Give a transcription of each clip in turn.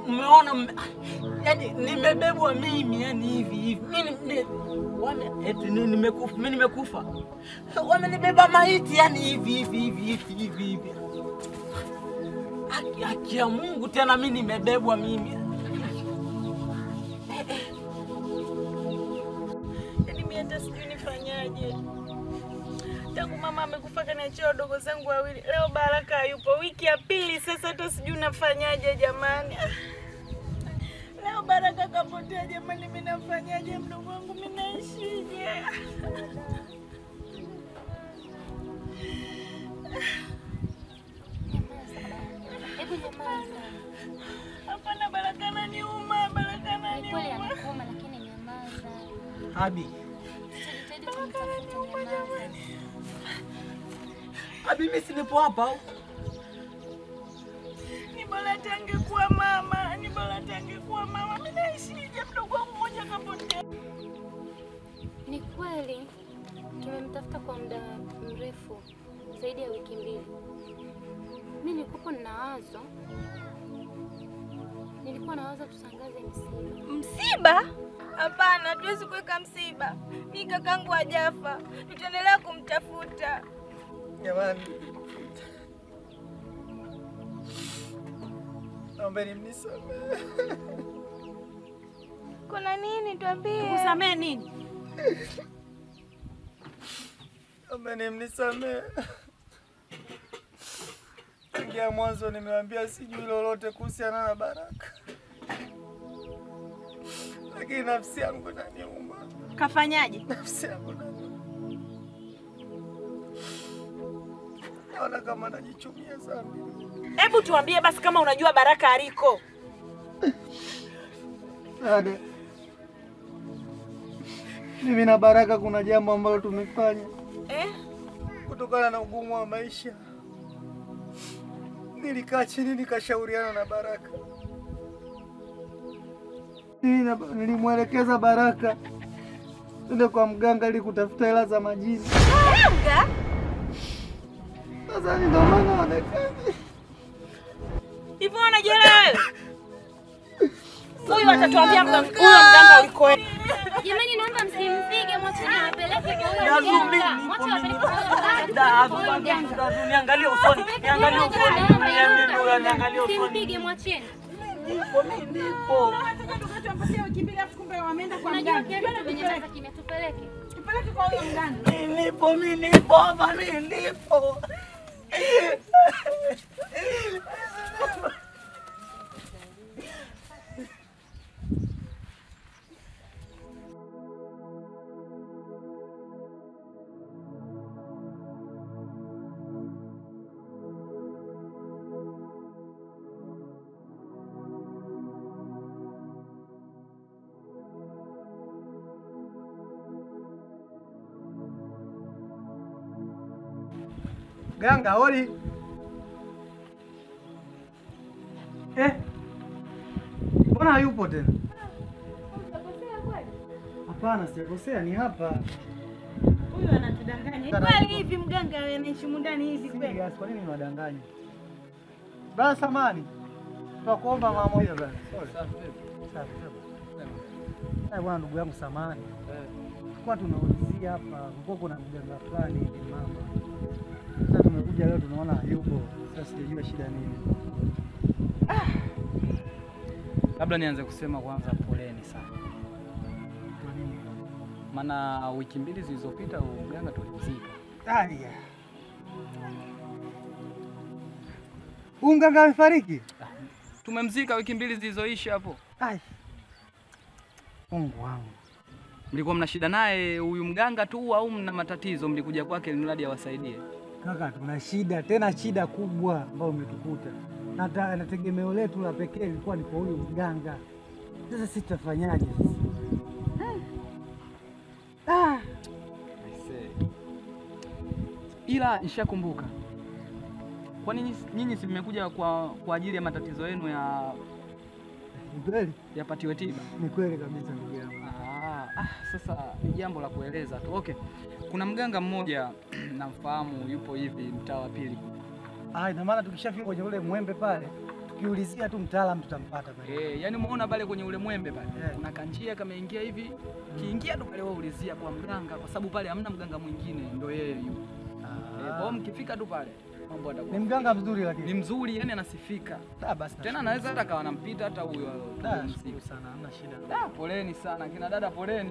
Umeona yani nimebebwa mimi yani hivi. Mimi nimekufa. Wamenibeba maiti yani hivi. Haki ya Mungu tena mimi nimebebwa mimi. Yani mimi hata sijui nifanyaje. Tangu mama amekufa kaniachia wadogo zangu wawili. Leo Baraka yupo wiki ya pili sasa hata sijui nafanyaje jamani. Leo Baraka kapotea jamani, mimi nafanyaje mdogo wangu, mimi naishije? Hebu nyamaza. Hapana, Baraka ananiuma, Baraka ananiuma. Kweli anakuuma lakini nyamaza. Abi. Abi mimi sinipo hapa. Ni bora tangekuwa mama, Mimi naishije mdogo wangu mmoja kapotea. Ni kweli tumemtafuta kwa muda mrefu zaidi ya wiki 2. Mimi nilikuwa nawaza tutangaze msiba. Msiba? Hapana, hatuwezi kuweka msiba. Mimi kakangu hajafa. Tutaendelea kumtafuta. Jamani. Naombeni mnisamehe. Kuna nini tuambie? Kusamehe nini? Naombeni mnisamehe. Tangia mwanzo nimewaambia sijui lolote kuhusiana na Baraka. Lakini nafsi yangu inaniuma. Kafanyaje? Nafsi yangu inaniuma. Naona kama najichumia dhambi. Hebu tuambie basi kama unajua Baraka aliko. Dada, mimi na Baraka kuna jambo ambalo tumefanya. Kutokana na ugumu wa maisha. Nilikaa chini nikashauriana na Baraka. Nilimwelekeza Baraka twende kwa mganga ili kutafuta hela za majini. Mganga? Sasa ndio maana anaonekana. Hivyo unajela wewe? Huyu atatuambia mganga uliko. Jamani naomba msimpige, mwacheni apeleke kwa huyo mganga. Mwache apeleke kwa huyo mganga. Niangalie usoni. Niangalie usoni. Msimpige, mwacheni. Nipo. Tukampatia wiki 2 afu kumbe wameenda kwa mganga. Unajua kiasi kwenye meza kimya, tupeleke. Tupeleke kwa huyo mganga. Mimi nipo. Ganga, hodi. Mbona hayupo tena? Hapana, sijakosea, ni hapa. Huyu anatudanganya. Kweli hivi mganga anaishi ndani hivi kweli? Serious, kwa nini niwadanganye? Bana samani. Tunakuomba mara moja bana. Sorry. Safi. Bwana ndugu yangu samani. Tulikuwa tunaulizia hapa, kulikuwa kuna mganga fulani hivi mama. Sasa tumekuja leo tunaona hayupo. Sasa sijajua shida nini. Labda nianze kusema kwanza poleni sana. Kwa nini? Maana wiki mbili zilizopita mganga tulimzika. Haya. Mganga amefariki? Tumemzika wiki mbili zilizoisha hapo. Ai. Mungu wangu. Mlikuwa mna shida naye huyu mganga tu au mna matatizo mlikuja kwake ili mradi awasaidie? Kaka, tuna shida, tena shida kubwa ambayo umetukuta. Na tegemeo letu la pekee lilikuwa ni kwa huyu mganga. Sasa sisi tutafanyaje sasa? Ila nishakumbuka. Kwa nini nyinyi si mmekuja kwa ajili ya matatizo yenu Ni kweli? yapatiwe tiba? Ni kweli kabisa ndugu yangu. Sasa ni jambo la kueleza tu. Okay. Kuna mganga mmoja namfahamu yupo hivi mtaa wa pili. Ina maana tukishafika kwenye ule mwembe pale, tukiulizia tu mtaalamu tutampata pale. Yaani umeona pale kwenye ule mwembe pale. Kuna kanjia kameingia hivi. Kiingia tu pale waulizia kwa mganga kwa sababu pale hamna mganga mwingine ndio yeye yupo. Kwa mkifika tu pale mambo yatakuwa. Ni mganga mzuri lakini. Ni mzuri yani anasifika. Basi tena anaweza hata kawa anampita hata huyo. Nashukuru sana, hamna shida. Poleni sana kina dada, poleni.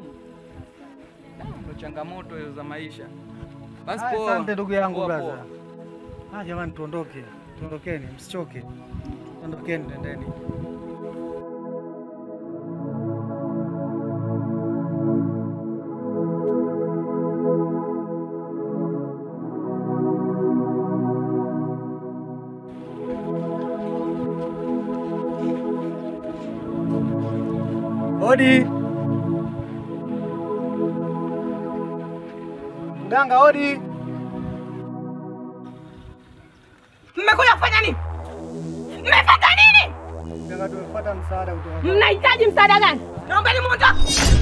Ndio changamoto hizo za maisha. Basi poa. Asante ndugu yangu brother. Jamani tuondoke. Tuondokeni, msichoke. Tuondokeni, tendeni. Odi. Mganga odi. Mmekuja kufanya nini? Mmefuata nini? Mganga tumefuata msaada kutoka. Mnahitaji msaada gani? Naombeni muondoke.